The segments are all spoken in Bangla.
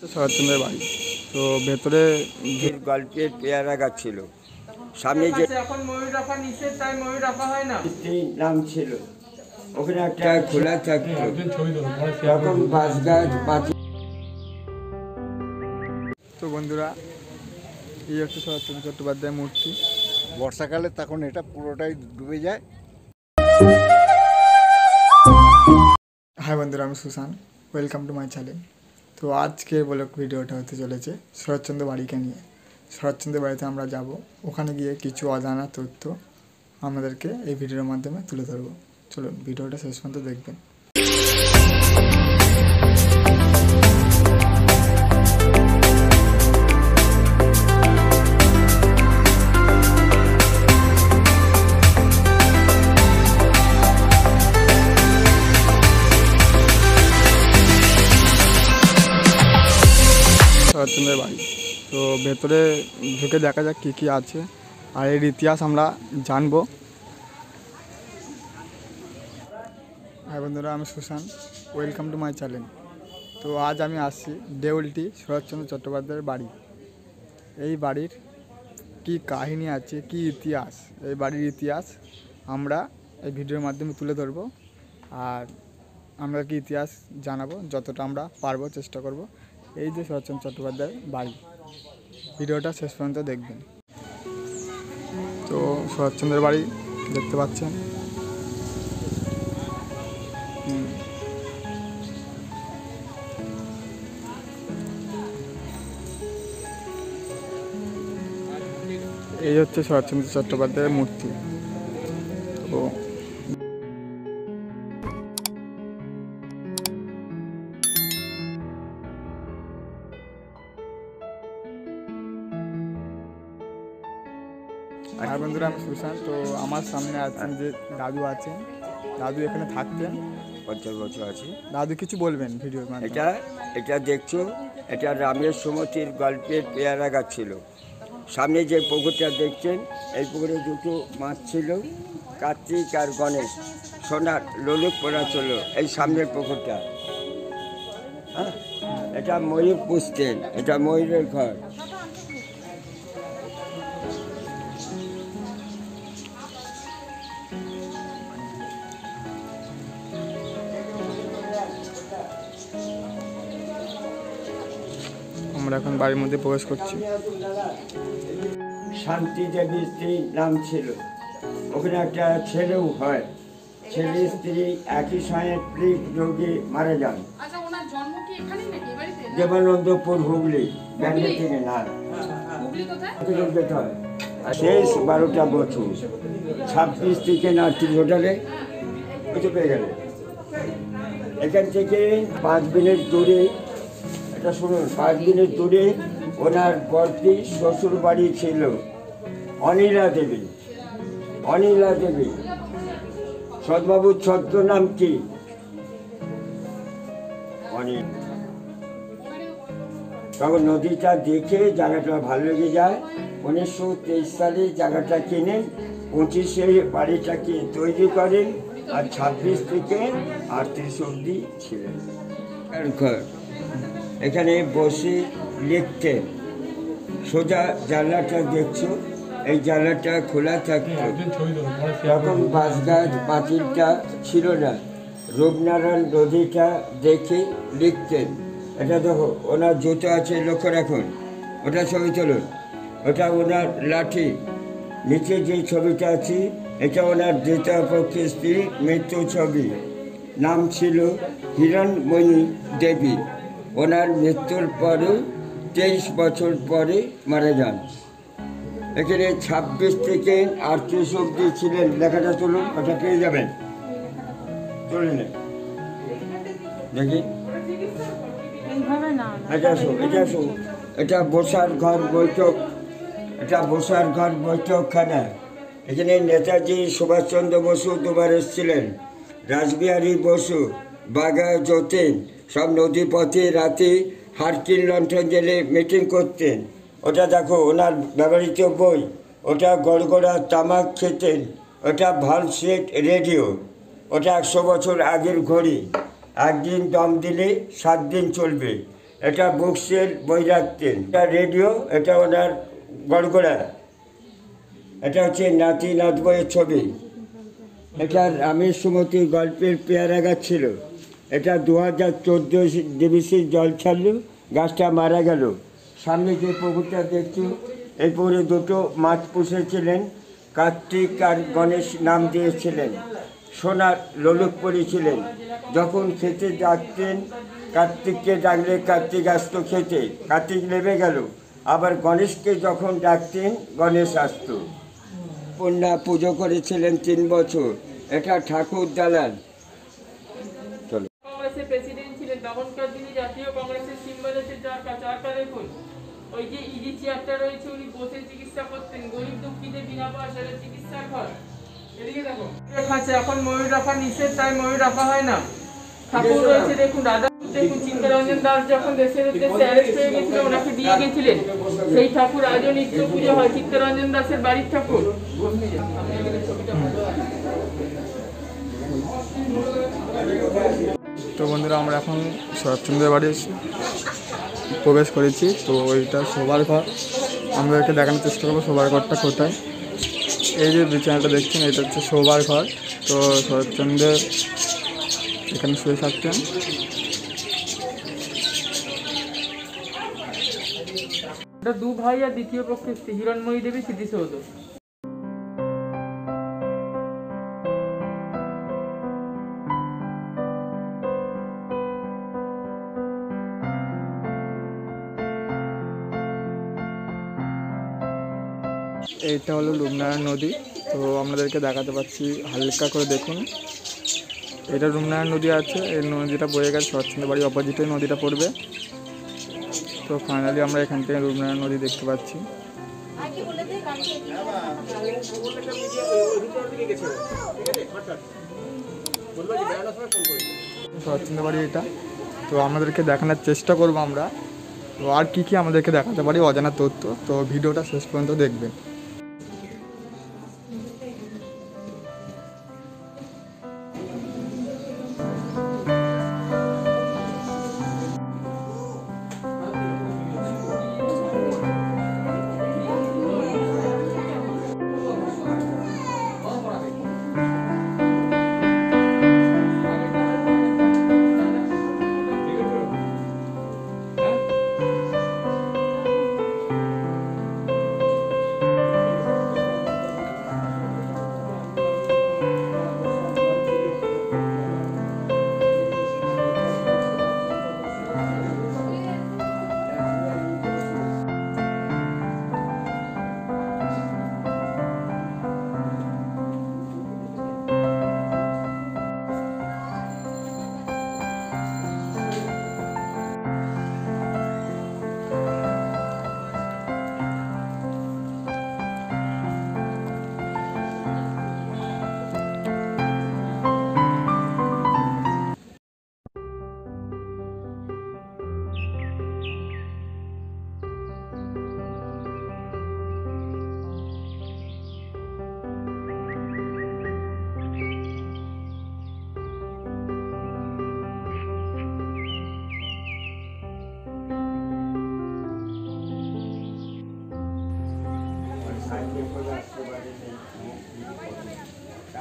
শরৎচন্দ্রের বাড়ি তো ভেতরে গল্পের পেয়ারা গাছ ছিল, সামনে যে এখন ময়ূর রাখা নিষেধ, তাই ময়ূর রাখা হয় না। নাম ছিল, ওখানে একটা খোলা থাকতো, তখন বাঁশ গাছ পাঁচিল। তো বন্ধুরা, এই হচ্ছে শরৎচন্দ্র চট্টোপাধ্যায়ের মূর্তি। বর্ষাকালে তখন এটা পুরোটাই ডুবে যায়। হাই বন্ধুরা, আমি সুশান, ওয়েলকাম টু মাই চ্যানেল। তো আজকে ব্লগ ভিডিওটা হতে চলেছে শরৎচন্দ্র বাড়িকে নিয়ে। শরৎচন্দ্র বাড়িতে আমরা যাব, ওখানে গিয়ে কিছু অজানা তথ্য আমাদেরকে এই ভিডিওর মাধ্যমে তুলে ধরবো। চলুন ভিডিওটা শেষ পর্যন্ত দেখবেন। শরৎচন্দ্রের বাড়ি তো ভেতরে ঢুকে দেখা যাক কী কী আছে আর এর ইতিহাস আমরা জানবো। হ্যাঁ বন্ধুরা, আমি সুশান, ওয়েলকাম টু মাই চ্যানেল। তো আজ আমি আসছি দেউলটি শরৎচন্দ্র চট্টোপাধ্যায়ের বাড়ি। এই বাড়ির কী কাহিনী আছে, কী ইতিহাস, এই বাড়ির ইতিহাস আমরা এই ভিডিওর মাধ্যমে তুলে ধরবো। আর আমরা কি ইতিহাস জানাবো, যতটা আমরা পারবো চেষ্টা করব। এই যে শরৎচন্দ্র চট্টোপাধ্যায়ের বাড়ি, ভিডিওটা শেষ পর্যন্ত দেখবেন। তো শরৎচন্দ্রের বাড়ি দেখতে পাচ্ছেন। এই হচ্ছে শরৎচন্দ্র চট্টোপাধ্যায়ের মূর্তি। তো আর বন্ধুরা, আমি সুশান্ত। তো আমার সামনে আছেন যে দাদু আছেন, দাদু এখানে থাকতেন 50 বছর আছে। দাদু কিছু বলবেন ভিডিওর মাধ্যমে? এটা দেখছো, এটা রামের সুমতির গল্পের পেয়ারা গাছ ছিল। সামনে যে পুকুরটা দেখছেন, এই পুকুরে দুটো মাছ ছিল, কার্তিক আর গণেশ। সোনার লোলক পড়া ছিল এই সামনের পুকুরটা। হ্যাঁ, এটা ময়ূর পুষতেন, এটা ময়ূরের ঘর। আমরা এখন বাড়ির মধ্যে প্রবেশ করছি। শান্তি দেবীর স্ত্রী নাম ছিল, ওখানে একটা ছেলেও হয়। ছেলে স্ত্রী একই সময়ে প্লিক রোগে মারা যান। আচ্ছা, ওনার জন্ম কি এখানেই নাকি এই বাড়িতে? দেবানন্দপুর, হুগলি, ব্যাঙ্গালোর থেকে না। হুগলি কোথায়? যেতে হয়। আর শেষ 12টা বছর 26 থেকে 38 হোটেলে কিছু পেয়ে গেলে। এখান থেকে 5 মিনিট দূরে, এটা শুনুন, 5 মিনিট দূরে ওনার বর্তি শ্বশুর বাড়ি ছিল অনিলা দেবী। অনিলা দেবী, সদবাবুর ছদ্ম নাম কি? অনিল। তখন নদীটা দেখে জায়গাটা ভালো লেগে যায়। 1923 সালে জায়গাটা কিনেন, 25-এ বাড়িটাকে তৈরি করেন, আর 26 থেকে 38 অবধি ছিলেন। এখানে বসে লিখতেন। সোজা জানলাটা দেখছো, এই জানলাটা খোলা থাকতো, তখন বাঁশ গাছ পাঁচিলটা ছিল না। রূপনারায়ণ নদীটা দেখে লিখতেন। এটা দেখো, ওনার জুতো আছে, লক্ষ্য রাখুন, ওটা ছবি তুলুন। ওটা ওনার লাঠি। নিচে যে ছবিটা আছে, এটা ওনার দ্বিতীয় পক্ষের স্ত্রী মৃত্যু ছবি। নাম ছিল হিরণময়ী দেবী। ওনার মৃত্যুর পরে 23 বছর পরে মারা যান। এখানে 26 থেকে 38 অবধি ছিলেন। লেখাটা তুলুন, ওটা পেয়ে যাবেন। তুলে নেন, দেখি। এটা বসার ঘর, বৈঠক। এটা বসার ঘর, বৈঠকখানা। এখানে নেতাজি সুভাষচন্দ্র বসু দুবার এসেছিলেন, রাসবিহারী বসু, বাঘা যতীন, সব নদীপথে রাতে হারকিন লণ্ঠন জেলে মিটিং করতেন। ওটা দেখো, ওনার ব্যবহৃত বই। ওটা গড়গড়া তামাক খেতেন। ওটা ভাল সেট রেডিও। ওটা 100 বছর আগের ঘড়ি। একদিন দম দিলে 7 দিন চলবে। এটা বুকসেল বই রাখতেন, এটা রেডিও, এটা ওনার গড়গড়া, এটা হচ্ছে নাতি নাত বইয়ের ছবি, এটা রামের সুমতি গল্পের পেয়ারা গাছ ছিল, এটা 2014 ডিবিসির জল ছাড়লো, গাছটা মারা গেল। সামনে যে পুকুরটা দেখছি এই পুকুরে দুটো মাছ পুষেছিলেন, কার্তিক আর গণেশ নাম দিয়েছিলেন। সোনার লোলক পড়েছিলেন, যখন খেতে ডাকতেন কার্তিককে ডাকলে কার্তিক আসতো খেতে, কার্তিক নেমে গেল। আবার গণেশকে যখন ডাকতেন গণেশ আসতো। কন্যা পুজো করেছিলেন 3 বছর, এটা ঠাকুর দালান। চলো। কংগ্রেসের প্রেসিডেন্ট ছিলেন তখনকার দিনে, জাতীয় কংগ্রেসের সিম্বল হচ্ছে চারটা দেখুন, ওই যে ইজি চেয়ারটা রয়েছে, উনি বসে চিকিৎসা করতেন, গরিব দুঃখীদের বিনা পয়সায় চিকিৎসার ঘর। এদিকে দেখো আছে, এখন ময়ূর রাখা নিষেধ, তাই ময়ূর রাখা হয় না। ঠাকুর রয়েছে দেখুন, রাধা দেখুন, চিত্তরঞ্জন দাস যখন দেশের উদ্দেশ্যে অ্যারেস্ট হয়ে গেছিল ওনাকে দিয়ে গেছিলেন, সেই ঠাকুর আজও নিত্য পুজো হয়, চিত্তরঞ্জন দাসের বাড়ির ঠাকুর। তো বন্ধুরা আমরা এখন শরৎচন্দ্রের বাড়ি প্রবেশ করেছি। তো ওইটা শোবার ঘর, আমাদেরকে দেখানোর চেষ্টা করবো শোবার ঘরটা কোথায়। এই যে বিছানাটা দেখছেন এটা হচ্ছে শোবার ঘর। তো শরৎচন্দ্র এখানে শুয়ে থাকতেন। এটা 2 ভাই আর দ্বিতীয় পক্ষের স্ত্রী হিরণময়ী দেবী স্মৃতিসৌধ। এইটা হলো রূপনারায়ণ নদী। তো আপনাদেরকে দেখাতে পাচ্ছি, হালকা করে দেখুন। এটা রূপনারায়ণ নদী আছে, এই নদীটা বয়ে গেছে শরৎচন্দ্র বাড়ির অপোজিটে নদীটা পড়বে। তো ফাইনালি আমরা এখান থেকে রূপনারায়ণ নদী দেখতে পাচ্ছি। শরৎচন্দ্র বাড়ি এটা। তো আমাদেরকে দেখানোর চেষ্টা করবো আমরা, তো আর কী কী আমাদেরকে দেখাতে পারি অজানা তথ্য। তো ভিডিওটা শেষ পর্যন্ত দেখবেন।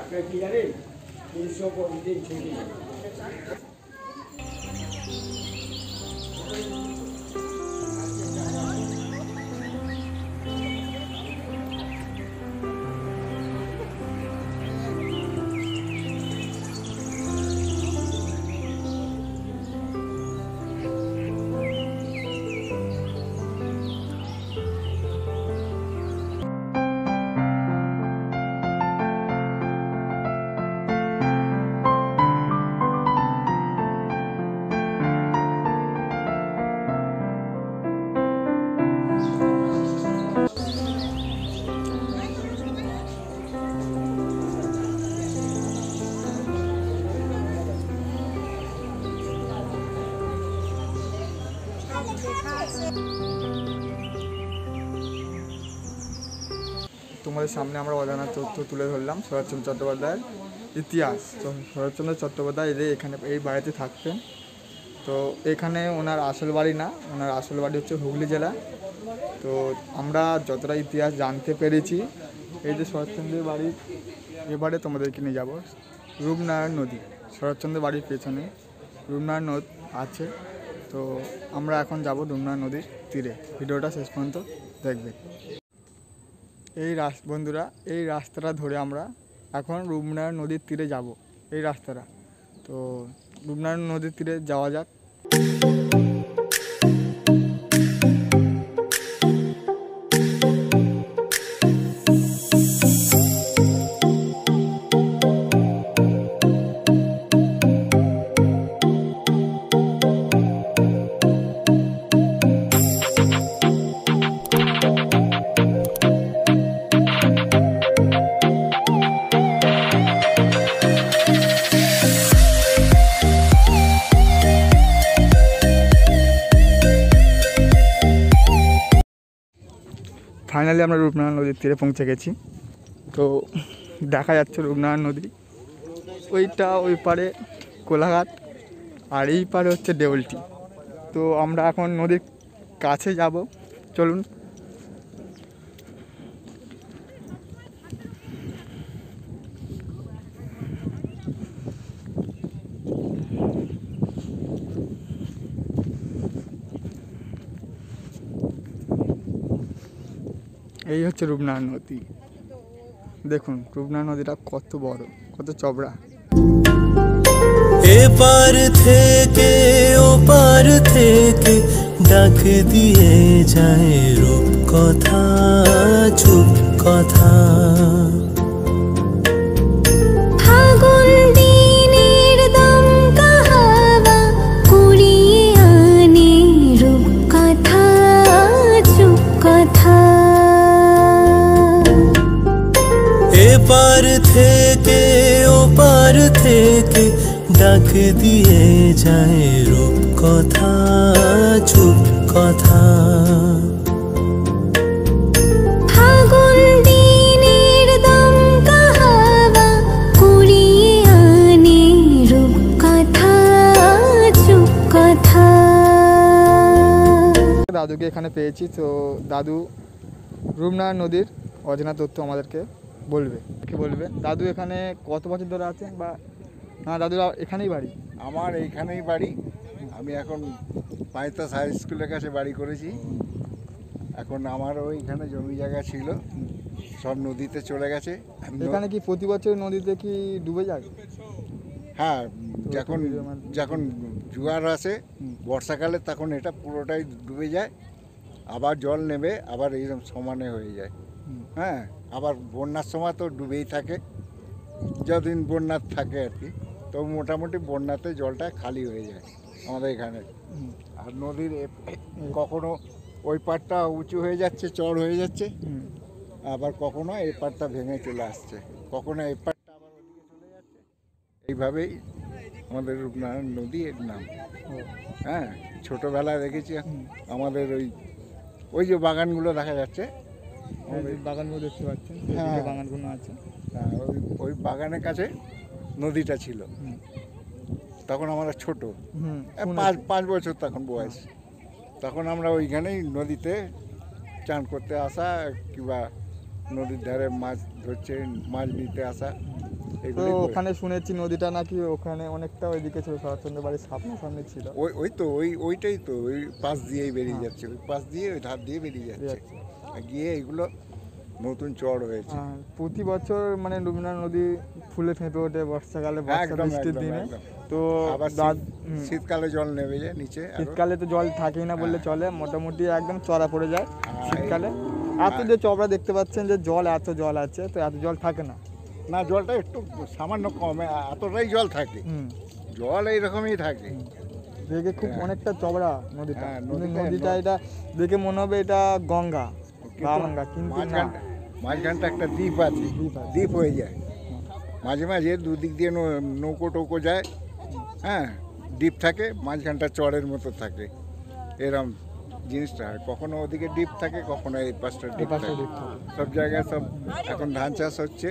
আপনার কি জানেন 305 দিন ছুটি। তোমাদের সামনে আমরা অজানা তথ্য তুলে ধরলাম শরৎচন্দ্র চট্টোপাধ্যায়ের ইতিহাস। তো শরৎচন্দ্র চট্টোপাধ্যায় এখানে এই বাড়িতে থাকতেন। তো তো এখানে ওনার আসল বাড়ি না, ওনার আসল বাড়ি হচ্ছে হুগলি জেলা। তো আমরা যতটা ইতিহাস জানতে পেরেছি, এই যে শরৎচন্দ্রের বাড়ির এবারে তোমাদেরকে নিয়ে যাব রূপনারায়ণ নদী। শরৎচন্দ্রের বাড়ির পেছনে রূপনারায়ণ নদ আছে। তো আমরা এখন যাব রূপনারায়ণ নদীর তীরে। ভিডিওটা শেষ পর্যন্ত দেখবে। বন্ধুরা, এই রাস্তাটা ধরে আমরা এখন রূপনারায়ণ নদীর তীরে যাব। এই রাস্তাটা, তো রূপনারায়ণ নদীর তীরে যাওয়া যাক। ফাইনালি আমরা রূপনারায়ণ নদীর তীরে পৌঁছে গেছি। তো দেখা যাচ্ছে রূপনারায়ণ নদী, ওই পারে কোলাঘাট, আর এই পারে হচ্ছে দেউলটি। তো আমরা এখন নদীর কাছে যাব, চলুন। এই হচ্ছে রূপনারায়ণ নদী। দেখুন রূপনারায়ণ নদীটা কত বড়, কত চওড়া। এপার থেকে ওপার থেকে ডাক দিয়ে যায় রূপ কথা, চুপ কথা। ফাগুন দিনের দমকা হাওয়া কুড়িয়ে আনে রূপ কথা, চুপ কথা। এপার থেকে ওপার থেকে ডাক দিয়ে যায় রূপ কথা, চুপ কথা। ফাগুন দিনের দমকা হাওয়া কুড়িয়ে আনে রূপ কথা, চুপ কথা। দাদুকে এখানে পেয়েছি। তো দাদু রূপনারায়ণ নদীর অজানা তথ্য আমাদেরকে বলবে। দাদু এখানে কত বছর ধরে আছেন? বা না দাদু এখানেই বাড়ি? আমার এইখানেই বাড়ি। আমি এখন পাঁচতাস হাই স্কুলের কাছে বাড়ি করেছি। এখন আমার ওইখানে জমি জায়গা ছিল, সব নদীতে চলে গেছে। এখানে কি প্রতি বছর নদীতে কি ডুবে যায়? হ্যাঁ, যখন জোয়ার আসে বর্ষাকালে, তখন এটা পুরোটাই ডুবে যায়। আবার জল নেবে, আবার এইরকম সমানে হয়ে যায়। হ্যাঁ, আবার বন্যার সময় তো ডুবেই থাকে, যতদিন বন্যা থাকে আর কি। তো মোটামুটি বন্যাতে জলটা খালি হয়ে যায় আমাদের এখানে। আর নদীর কখনো ওই পাড়টা উঁচু হয়ে যাচ্ছে, চড় হয়ে যাচ্ছে, আবার কখনো এই পাড়টা ভেঙে চলে আসছে, কখনো এই পাড়টা আবার ওদিকে চলে যাচ্ছে। এইভাবেই আমাদের রূপনারায়ণ নদী এর নাম। হ্যাঁ, ছোটোবেলায় দেখেছি আমাদের ওই যে বাগানগুলো দেখা যাচ্ছে, বাগানগুলো দেখতে পাচ্ছেন, হ্যাঁ বাগানগুলো আছে। ওই বাগানের কাছে নদীটা ছিল। তখন আমরা ছোট, 5 বছর তখন বয়স। তখন আমরা ওইখানেই নদীতে চান করতে আসা, কিংবা নদীর ধারে মাছ ধরছে, মাছ নিতে আসা। তো ওখানে শুনেছি নদীটা নাকি ওখানে অনেকটা ওইদিকে ছিল, শরৎচন্দ্রের বাড়ির সামনে ছিল। ওইটাই তো ওই পাশ দিয়েই বেরিয়ে যাচ্ছে, ওই পাশ দিয়ে ওই ধার দিয়ে বেরিয়ে যাচ্ছে, গিয়ে এগুলো নতুন চড় হয়েছে। প্রতি বছর মানে রূপনারায়ণ নদী ফুলে ফেঁপে ওঠে বর্ষাকালে, বৃষ্টির দিনে। তো আবার শীতকালে জল নেমে যায় নিচে। শীতকালে তো জল থাকেই না বললে চলে, মোটামুটি একদম চড়া পড়ে যায় শীতকালে। এত যে চওড়া দেখতে পাচ্ছেন যে এত জল আছে, তো এত জল থাকে না। না, জলটা একটু সামান্য কমে, এতটাই জল থাকে। জল এইরকমই থাকে। দেখে খুব অনেকটা চওড়া নদীটা। নদীটা এটা দেখে মনে হবে এটা গঙ্গা বা গঙ্গা, কিন্তু মাঝখানটা একটা দ্বীপ আছে, দ্বীপ হয়ে যায়। মাঝে মাঝে দুদিক দিয়ে নৌকো টৌকো যায়। হ্যাঁ, দ্বীপ থাকে, মাঝখানটা চরের মতো থাকে। এরম জিনিসটা হয়, কখনো ওদিকে ডিপ থাকে, কখনো এই পাশটা ডিপ থাকে। সব জায়গায় সব এখন ধান চাষ হচ্ছে,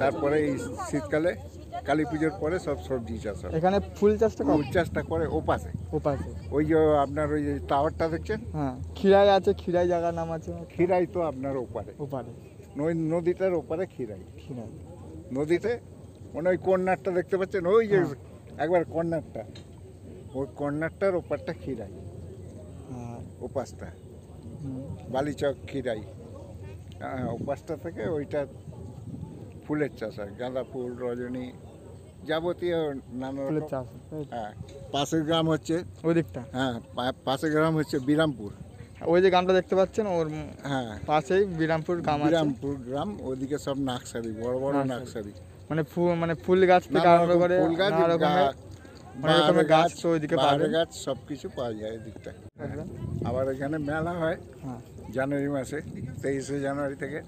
তারপরে এই শীতকালে কালী পুজোর পরে সব সবজি চাষ হয়। এখানে ফুল চাষটা ফুল চাষটা করে ওপাশে, ওপাশে। ওই যে আপনার ওই যে টাওয়ারটা দেখছেন, হ্যাঁ, ক্ষীরাই আছে, ক্ষীরাই জায়গার নাম আছে, ক্ষীরাই তো আপনার ওপারে, ওপারে নদীটার ওপারে ক্ষীরাই। ক্ষীরাই নদীতে মানে ওই কর্নারটা দেখতে পাচ্ছেন, ওই যে একবার কর্নারটা, ওই কর্নারটার ওপারটা ক্ষীরাই, আর ওপাশটা বালিচক ক্ষীরাই। ওপাশটা থেকে ওইটা ফুলের চাষ হয়, গাঁদা ফুল, রজনী, যাবতীয় নানা ফুলের রকম। চাষ। হ্যাঁ, পাশের গ্রাম হচ্ছে, ওই দিকটা, হ্যাঁ পাশের গ্রাম হচ্ছে বিরামপুর। ওই যে গ্রামটা দেখতে পাচ্ছেন ওর হ্যাঁ, পাশেই বিরামপুর গ্রাম আছে। বিরামপুর গ্রাম, ওদিকে সব নার্সারি, বড় বড় নার্সারি, মানে ফুল গাছ থেকে আরম্ভ করে ফুল গাছ, নানা রকমের অনেক রকমের গাছ তো ওইদিকে পাবেন। গাছ সব কিছু পাওয়া যায় এদিকটা। আবার এখানে মেলা হয় হ্যাঁ, জানুয়ারি মাসে, 23শে জানুয়ারি থেকে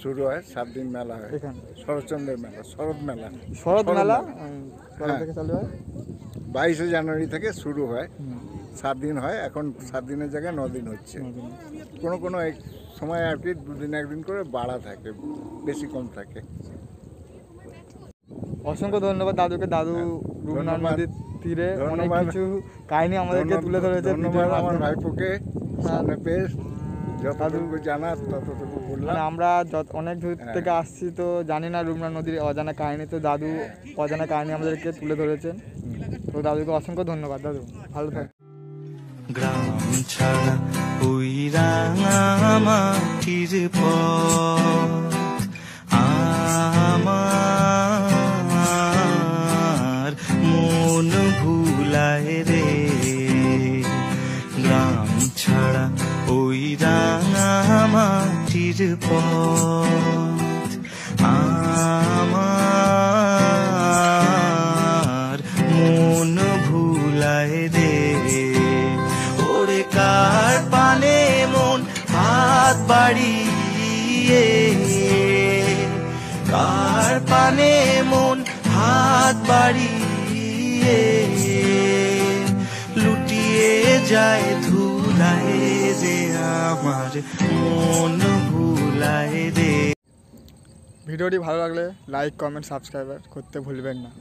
শুরু হয়, 7 দিন মেলা হয়। এখানে শরৎচন্দ্রের মেলা, শরৎ মেলা, শরৎ মেলা কবে হ্যাঁ। থেকে চালু হয়? 22শে জানুয়ারি থেকে শুরু হয়, 7 দিন হয়। এখন 7 দিনের জায়গায় 9 দিন হচ্ছে। কোনো কোনো এক সময় আর কি 2 দিন 1 দিন করে বাড়া থাকে, বেশি কম থাকে। অসংখ্য ধন্যবাদ দাদুকে। দাদু রূপনাথ ধন্যবাদ। নদীর তীরে অনেক ধন্যবাদ। কিছু কাহিনী আমাদেরকে তুলে ধরেছে। ধন্যবাদ আমার ভাইপোকে হ্যাঁ। সামনে পেশ, যতটুকু জানার ততটুকু বললাম। মানে আমরা অনেক দূর থেকে আসছি তো জানি না রূপনাথ নদীর অজানা কাহিনী, তো দাদু অজানা কাহিনী আমাদেরকে তুলে ধরেছেন। তো দাদুকে অসংখ্য ধন্যবাদ। দাদু ভালো থাক। গ্রাম ছাড়া ওই রাঙা মাটির পথ আমার মন ভুলায় রে। গ্রাম ছাড়া ওই রাঙা মাটির পথ আমার মন ভুলায় রে। ওরে কার পানে মন হাত বাড়িয়ে, কার পানে মন হাত বাড়িয়ে লুটিয়ে যায় ধুলায় রে, আমার মন ভুলায় রে। ভিডিওটি ভালো লাগলে লাইক, কমেন্ট, সাবস্ক্রাইব করতে ভুলবেন না।